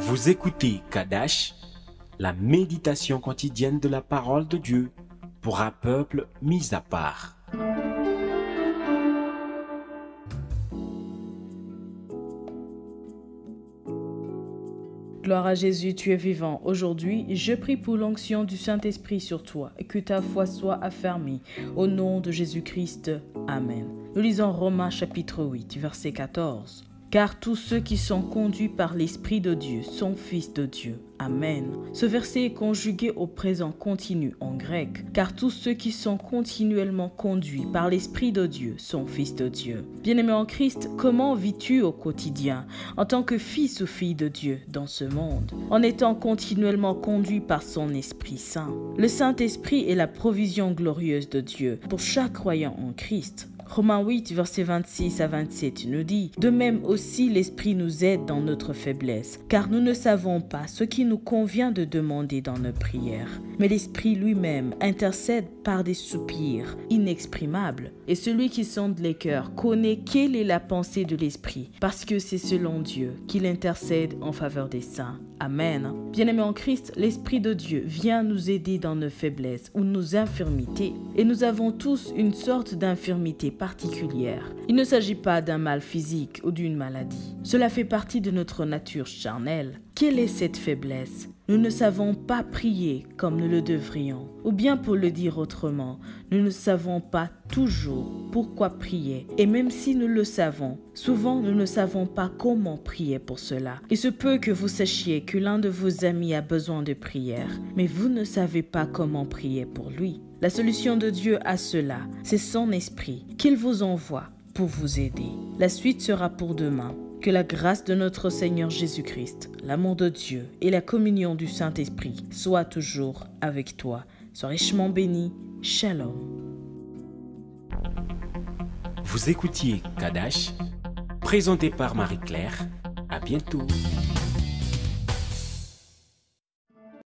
Vous écoutez Kadash, la méditation quotidienne de la parole de Dieu pour un peuple mis à part. Gloire à Jésus, tu es vivant. Aujourd'hui, je prie pour l'onction du Saint-Esprit sur toi et que ta foi soit affermie. Au nom de Jésus-Christ. Amen. Nous lisons Romains chapitre 8, verset 14. Car tous ceux qui sont conduits par l'Esprit de Dieu sont fils de Dieu. Amen. Ce verset est conjugué au présent continu en grec, car tous ceux qui sont continuellement conduits par l'Esprit de Dieu sont fils de Dieu. Bien-aimé en Christ, comment vis-tu au quotidien en tant que fils ou fille de Dieu dans ce monde, en étant continuellement conduit par son Esprit Saint? Le Saint-Esprit est la provision glorieuse de Dieu pour chaque croyant en Christ. Romains 8, versets 26 à 27 nous dit « De même aussi l'Esprit nous aide dans notre faiblesse, car nous ne savons pas ce qui nous convient de demander dans nos prières. Mais l'Esprit lui-même intercède par des soupirs inexprimables. Et celui qui sonde les cœurs connaît quelle est la pensée de l'Esprit, parce que c'est selon Dieu qu'il intercède en faveur des saints. » Amen. Bien-aimés en Christ, l'Esprit de Dieu vient nous aider dans nos faiblesses ou nos infirmités. Et nous avons tous une sorte d'infirmité particulière. Il ne s'agit pas d'un mal physique ou d'une maladie. Cela fait partie de notre nature charnelle. Quelle est cette faiblesse? Nous ne savons pas prier comme nous le devrions. Ou bien pour le dire autrement, nous ne savons pas toujours pourquoi prier. Et même si nous le savons, souvent nous ne savons pas comment prier pour cela. Il se peut que vous sachiez que l'un de vos amis a besoin de prière, mais vous ne savez pas comment prier pour lui. La solution de Dieu à cela, c'est son esprit qu'il vous envoie pour vous aider. La suite sera pour demain. Que la grâce de notre Seigneur Jésus-Christ, l'amour de Dieu et la communion du Saint-Esprit soient toujours avec toi. Sois richement béni. Shalom. Vous écoutiez Kadash, présenté par Marie-Claire. À bientôt.